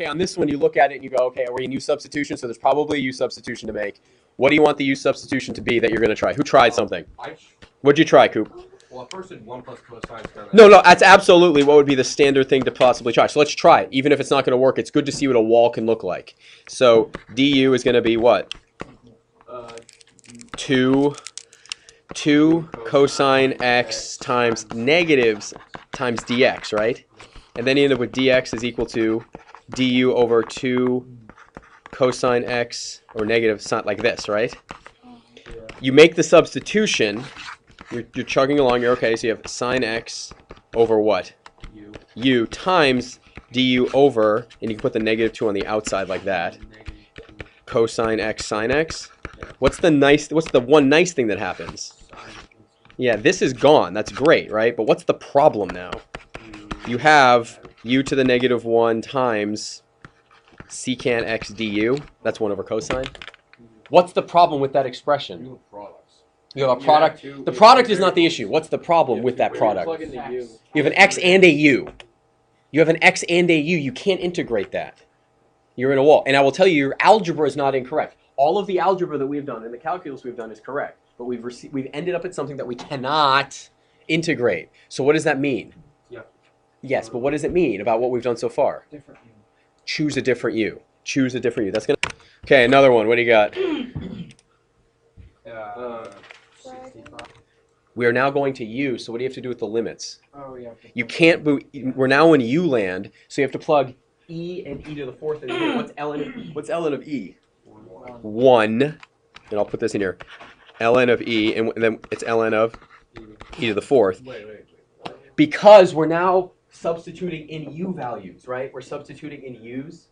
Okay, on this one, you look at it and you go, okay, are we in u-substitution? So there's probably a u-substitution to make. What do you want the u-substitution to be that you're going to try? Who tried something? What'd you try, Coop? Well, at first it's 1 plus cosine squared. No, that's absolutely what would be the standard thing to possibly try. So let's try it. Even if it's not going to work, it's good to see what a wall can look like. So du is going to be what? 2 cosine x times negatives times dx, right? And then you end up with dx is equal to du over 2 cosine x, or negative, like this, right? You make the substitution. You're chugging along. You're okay. So you have sine x over what? U times du over, and you can put the negative 2 on the outside like that. Cosine x sine x. What's the one nice thing that happens? Yeah, this is gone. That's great, right? But what's the problem now? You have u to the negative 1 times secant x du. That's 1 over cosine. What's the problem with that expression? You have a product. The product is not the issue. What's the problem with that product? You have an x and a u. You have an x and a u. You can't integrate that. You're in a wall. And I will tell you, your algebra is not incorrect. All of the algebra that we've done and the calculus we've done is correct. But we've ended up at something that we cannot integrate. So what does that mean? Yes, but what does it mean about what we've done so far? Different u. Choose a different u. Choose a different u. That's gonna. Okay, another one. What do you got? 65. We are now going to u. So what do you have to do with the limits? Oh, yeah. You can't. We're now in u land. So you have to plug e and e to the fourth. And what's ln of e? 1. And I'll put this in here. Ln of e, and then it's ln of e to the fourth. Because we're now substituting in u values, right? We're substituting in u's.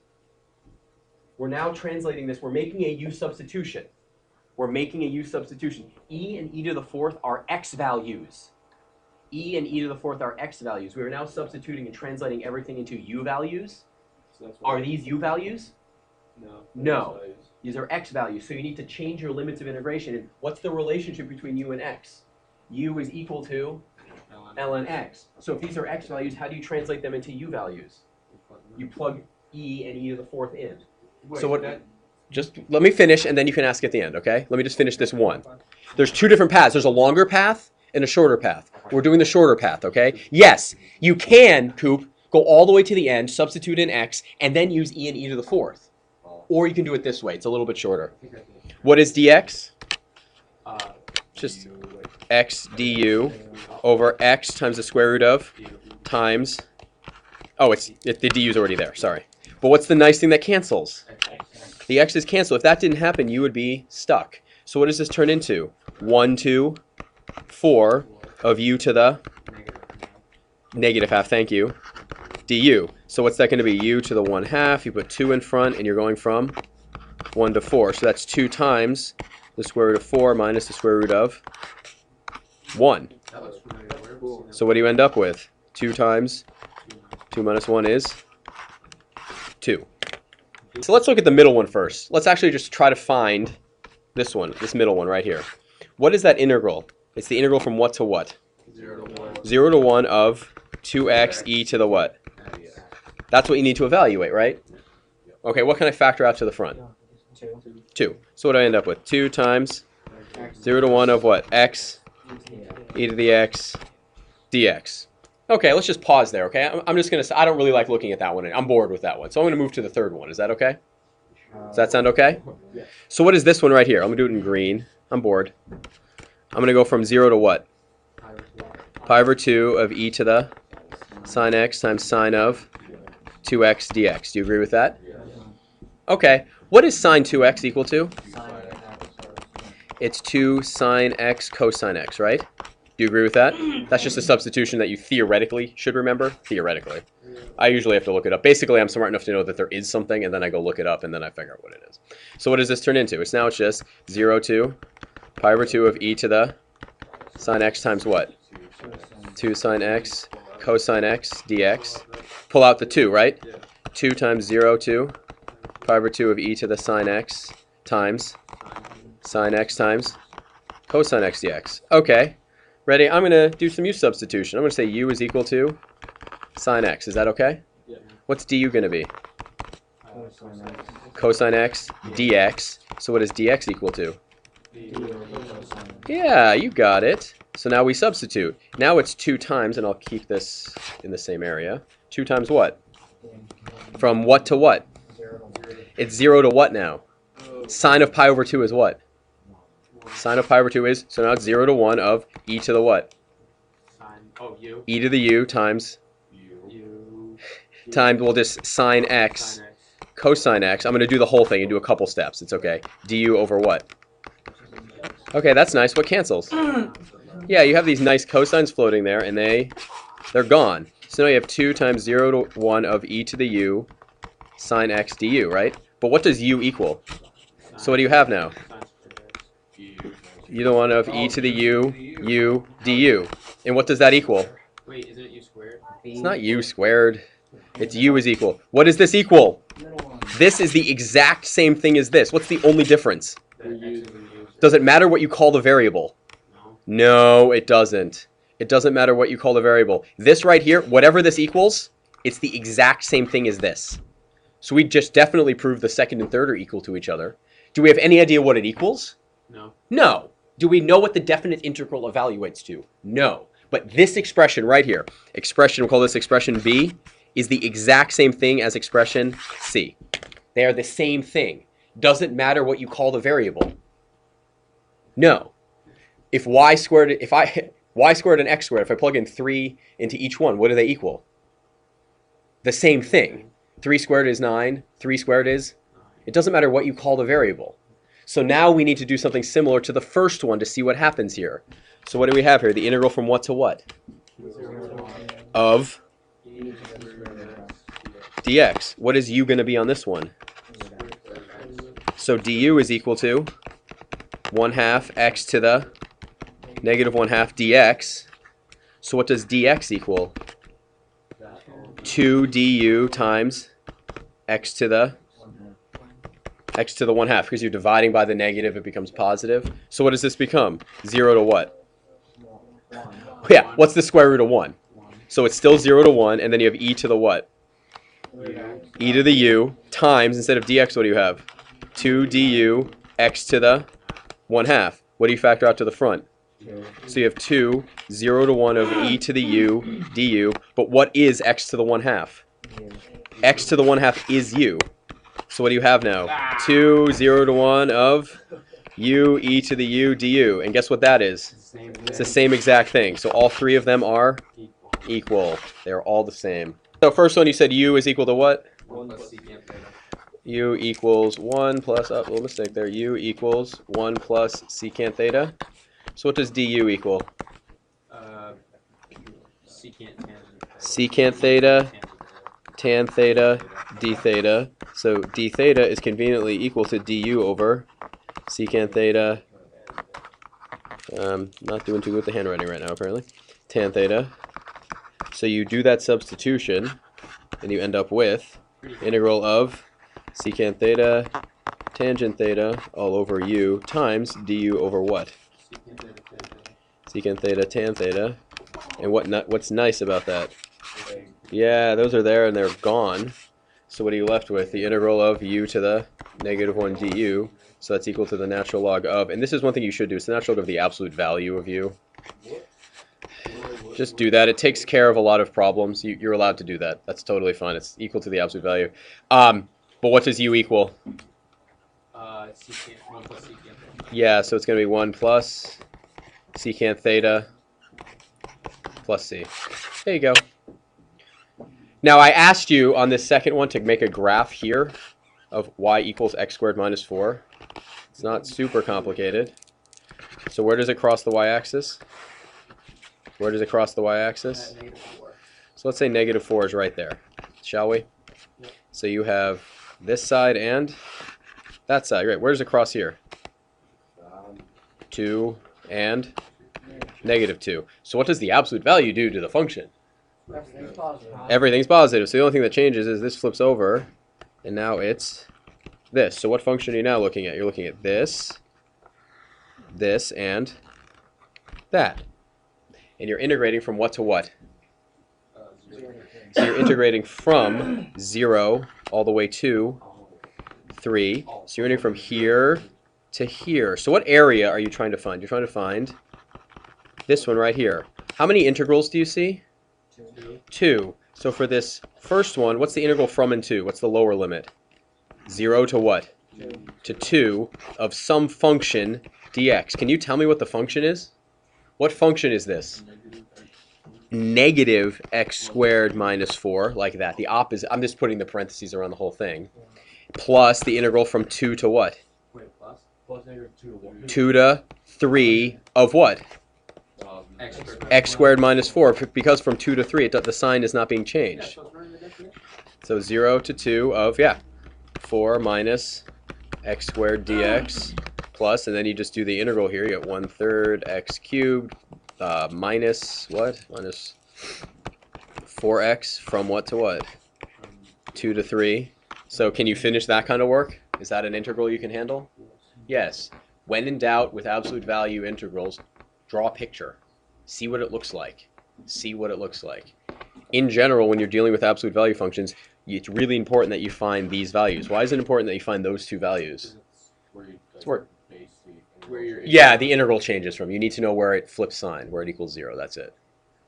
We're now translating this. We're making a u substitution. We're making a u substitution. E and e to the fourth are x values. E and e to the fourth are x values. We are now substituting and translating everything into u values. Are these u values? No. These are x values. So you need to change your limits of integration. And what's the relationship between u and x? U is equal to ln x. So if these are x values, how do you translate them into u values? You plug e and e to the fourth in. So what? Just let me finish, and then you can ask at the end, okay? Let me just finish this one. There's two different paths. There's a longer path and a shorter path. We're doing the shorter path, okay? Yes, you can, Coop, go all the way to the end, substitute in x, and then use e and e to the fourth. Or you can do it this way. It's a little bit shorter. What is dx? Just x du over x times the square root of times. Oh, the du is already there. Sorry. But what's the nice thing that cancels? The x's cancel. If that didn't happen, you would be stuck. So what does this turn into? 1, 2, 4 of u to the negative half. Thank you. Du. So what's that going to be? U to the 1/2. You put 2 in front, and you're going from 1 to 4. So that's 2 times the square root of 4 minus the square root of 1. So what do you end up with? 2 times 2 minus 1 is 2. So let's look at the middle one first. Let's actually just try to find this one, this middle one right here. What is that integral? It's the integral from what to what? 0 to 1. 0 to 1 of 2x e to the what? That's what you need to evaluate, right? Okay, what can I factor out to the front? 2. So what do I end up with? 2 times 0 to 1 of what? X e to the x dx. Okay, let's just pause there, okay? I'm just going to say, I don't really like looking at that one. I'm bored with that one. So I'm going to move to the third one. Is that okay? Does that sound okay? So what is this one right here? I'm going to do it in green. I'm bored. I'm going to go from 0 to what? Pi over 2 of e to the sine x times sine of 2x dx. Do you agree with that? Okay. What is sine 2x equal to? It's 2 sine x cosine x, right? Do you agree with that? That's just a substitution that you theoretically should remember. Theoretically. I usually have to look it up. Basically, I'm smart enough to know that there is something, and then I go look it up, and then I figure out what it is. So what does this turn into? It's just 0 to pi over 2 of e to the sine x times what? 2 sine x cosine x dx. Pull out the 2, right? 2 times 0 to pi over 2 of e to the sine x times sine x times cosine x dx. Okay. Ready? I'm going to do some u substitution. I'm going to say u is equal to sine x. Is that okay? Yeah. What's du going to be? cosine x dx. So what is dx equal to? D over cosine. Yeah, you got it. So now we substitute. Now it's 2 times, and I'll keep this in the same area. 2 times what? From what to what? 0 to 0. It's 0 to what now? Sine of pi over 2 is what? Sine of pi over 2 is, so now it's 0 to 1 of e to the what? U. E to the u times, U. times, we'll just sine x, cosine x. I'm going to do the whole thing and do a couple steps. It's okay. Du over what? Okay, that's nice. What cancels? Yeah, you have these nice cosines floating there, and they're gone. So now you have 2 times 0 to 1 of e to the u sine x du, right? But what does u equal? So what do you have now? You the one of e to the u du. And what does that equal? Wait, isn't it U squared? It's not u squared. It's u is equal. What does this equal? This is the exact same thing as this. What's the only difference? Does it matter what you call the variable? No, it doesn't. It doesn't matter what you call the variable. This right here, whatever this equals, it's the exact same thing as this. So we just definitely proved the second and third are equal to each other. Do we have any idea what it equals? No. No. Do we know what the definite integral evaluates to? No. But this expression right here, we'll call this expression B, is the exact same thing as expression C. They are the same thing. Doesn't matter what you call the variable. No. If y squared and x squared, if I plug in 3 into each one, what do they equal? The same thing. 3 squared is 9. 3 squared is? It doesn't matter what you call the variable. So now we need to do something similar to the first one to see what happens here. So what do we have here? The integral from what to what? Of dx. What is u going to be on this one? So du is equal to 1/2 x to the negative 1/2 dx. So what does dx equal? 2 du times x to the 1/2. Because you're dividing by the negative, it becomes positive. So what does this become? 0 to what? Yeah, what's the square root of 1? So it's still 0 to 1, and then you have e to the what? E to the u times, instead of dx, what do you have? 2 du x to the 1/2. What do you factor out to the front? So you have 2, 0 to 1 of e to the u du. But what is x to the 1/2? X to the 1/2 is u. So what do you have now? 2, 0 to 1 of u e to the u du. And guess what that is? It's the same exact thing. So all three of them are equal. They're all the same. So first one, you said u is equal to what? 1 plus secant theta. U equals 1 plus, oh, little mistake there. U equals 1 plus secant theta. So what does du equal? Secant tangent. Secant theta, tan theta, d theta. So d theta is conveniently equal to du over secant theta. Not doing too good with the handwriting right now, apparently. Tan theta. So you do that substitution, and you end up with integral of secant theta, tangent theta, all over u times du over what? Secant theta, tan theta. And what's nice about that? Yeah, those are there and they're gone. So what are you left with? The integral of u to the negative 1 du. So that's equal to the natural log of, and this is one thing you should do, it's the natural log of the absolute value of u. Just do that. It takes care of a lot of problems. You're allowed to do that. That's totally fine. It's equal to the absolute value. But what does u equal? Secant, 1 plus secant. Yeah, so it's going to be 1 plus secant theta plus c. There you go. Now I asked you on this second one to make a graph here of y equals x squared minus 4. It's not super complicated. So where does it cross the y-axis? Where does it cross the y-axis? So let's say negative 4 is right there, shall we? So you have this side and that side. Right, where does it cross here? 2 and negative 2. So what does the absolute value do to the function? Everything's positive. Everything's positive. So the only thing that changes is this flips over, and now it's this. So what function are you now looking at? You're looking at this, this, and that. And you're integrating from what to what? So you're integrating from 0 all the way to 3. So you're running from here to here. So what area are you trying to find? You're trying to find this one right here. How many integrals do you see? 2. So for this first one, what's the integral from and to? What's the lower limit? 0 to what? To 2 of some function dx. Can you tell me what the function is? What function is this? Negative x squared minus 4, like that. The opposite. I'm just putting the parentheses around the whole thing. Plus the integral from 2 to what? Wait, plus? Plus negative 2 to 1. 2 to 3 of what? X squared minus 4. Because from 2 to 3, the sign is not being changed. So 0 to 2 of, 4 minus x squared dx plus, and then you just do the integral here. You get 1/3 x cubed minus what? Minus 4x from what to what? 2 to 3. So can you finish that kind of work? Is that an integral you can handle? Yes. When in doubt with absolute value integrals, draw a picture. See what it looks like. See what it looks like. In general, when you're dealing with absolute value functions, it's really important that you find these values. Why is it important that you find those two values? It's where yeah, the integral changes from. You need to know where it flips sign, where it equals 0. That's it.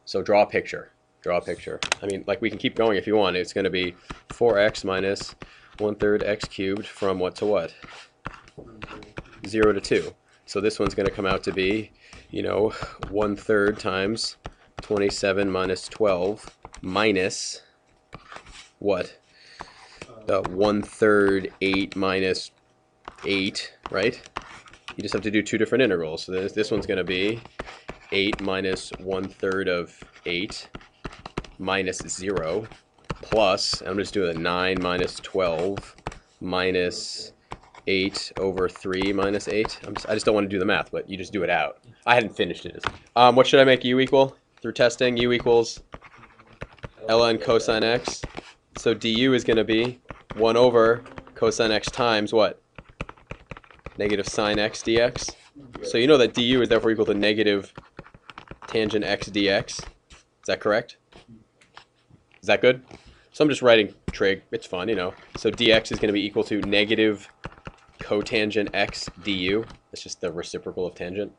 So draw a picture. Draw a picture. I mean, like, we can keep going if you want. It's going to be 4x minus 1/3 x cubed from what to what? 0 to 2. So this one's going to come out to be, 1/3 times 27 minus 12 minus what? 1/3 8 minus 8, right? You just have to do two different integrals. So this one's going to be 8 minus 1/3 of 8 minus 0 plus, I'm just doing a 9 minus 12 minus 8 over 3 minus 8. I just don't want to do the math, but you just do it out. I hadn't finished it. What should I make u equal? Through testing, u equals ln cosine x. So du is going to be 1 over cosine x times what? Negative sine x dx. So you know that du is therefore equal to negative tangent x dx. Is that correct? Is that good? So I'm just writing trig. It's fun, So dx is going to be equal to negative cotangent x du. That's just the reciprocal of tangent.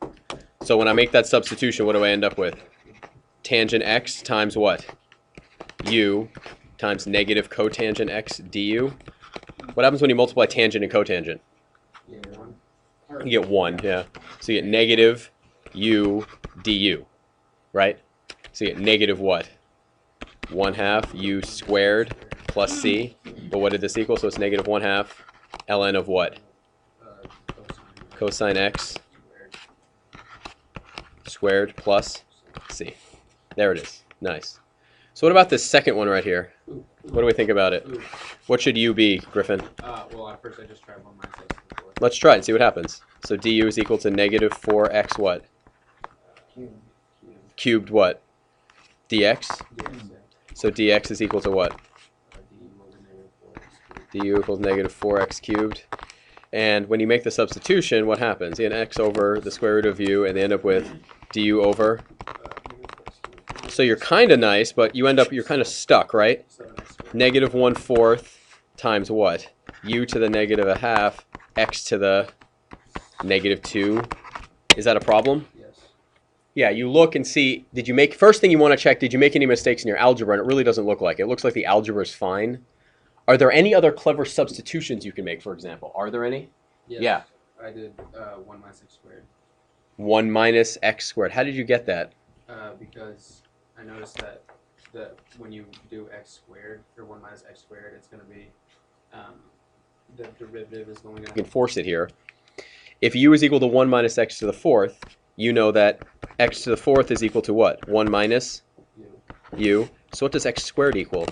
So when I make that substitution, what do I end up with? Tangent x times what? U times negative cotangent x du. What happens when you multiply tangent and cotangent? You get 1, yeah. So you get negative u du, right? So you get negative what? 1/2 u squared plus c. But what did this equal? So it's negative 1/2 ln of what? Cosine x squared plus c. There it is. Nice. So what about this second one right here? What do we think about it? What should u be, Griffin? Well, at first I just tried 1 minus x before. Let's try it and see what happens. So du is equal to negative 4x what? Cubed what? Dx? So dx is equal to what? Du equals negative 4x cubed. And when you make the substitution, what happens? You get x over the square root of u, and they end up with du over. So you're kind of nice, but you're kind of stuck, right? Negative 1/4 times what? U to the negative 1/2, x to the negative 2. Is that a problem? Yes. Yeah, you look and see, first thing you want to check, did you make any mistakes in your algebra? And it really doesn't look like it. It looks like the algebra is fine. Are there any other clever substitutions you can make, for example? Are there any? Yes. Yeah. I did 1 minus x squared. 1 minus x squared. How did you get that? Because I noticed that when you do x squared, or 1 minus x squared, it's going to be, the derivative is going to... You can force it here. If u is equal to 1 minus x to the 4th, you know that x to the 4th is equal to what? 1 minus u. So what does x squared equal?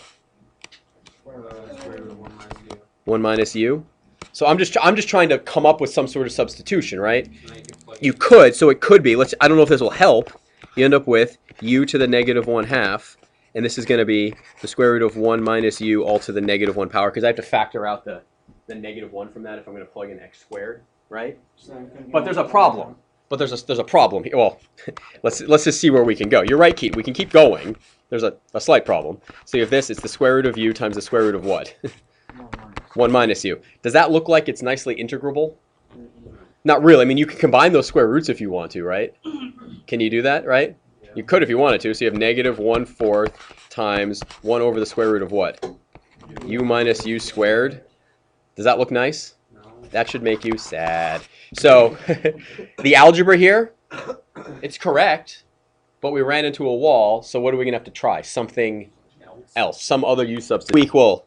Square root of 1 minus u. 1 minus u? So I'm just trying to come up with some sort of substitution, right? Now you can plug You could, so it could be, I don't know if this will help. You end up with u to the negative 1/2, and this is going to be the square root of 1 minus u all to the negative 1 power, because I have to factor out the negative 1 from that if I'm going to plug in x squared, right? But there's a problem. But there's a problem here. Well, let's just see where we can go. You're right, Keaton. We can keep going. There's a slight problem. So you have this. It's the square root of u times the square root of what? 1 minus u. Does that look like it's nicely integrable? Not really. I mean, you can combine those square roots if you want to, right? Can you do that, right? You could if you wanted to. So you have negative 1/4 times 1 over the square root of what? U minus u squared. Does that look nice? No. That should make you sad. So the algebra here, it's correct, but we ran into a wall. So what are we going to have to try? Something else. Some other u substitution. Equal.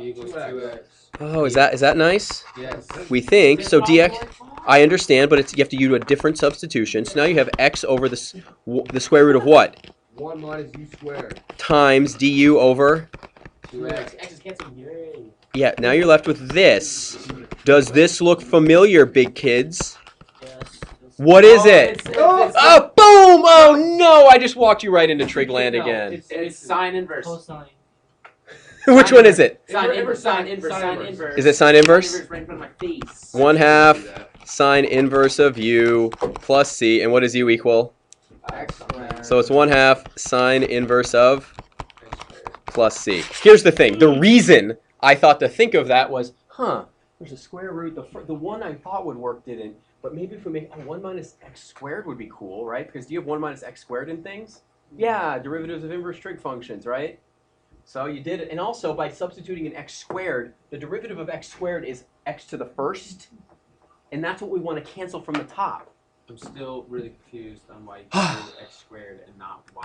E equals 2x. Oh, is that nice? Yes. We think. So dx, I understand, but you have to use a different substitution. So now you have x over the square root of what? 1 minus u squared. Times du over? 2x. X is canceling. Yay. Yeah, now you're left with this. Does this look familiar, big kids? Yes. What is it? It's Oh, boom! Oh, no! I just walked you right into trig land again. It's sine inverse. Cosine. Which one is it? Sine inverse. Sine inverse. Is it sine inverse? Sine inverse right in front of my face. 1/2 sine inverse of u plus c. And what does u equal? X squared. So it's 1/2 sine inverse of plus c. Here's the thing. The reason I thought to think of that was, there's a square root. The one I thought would work didn't. But maybe if we make 1 minus x squared would be cool, right? Because do you have 1 minus x squared in things? Yeah, derivatives of inverse trig functions, right? So you did it. And also, by substituting an x squared, the derivative of x squared is x to the first. And that's what we want to cancel from the top. I'm still really confused on why you do x squared and not y.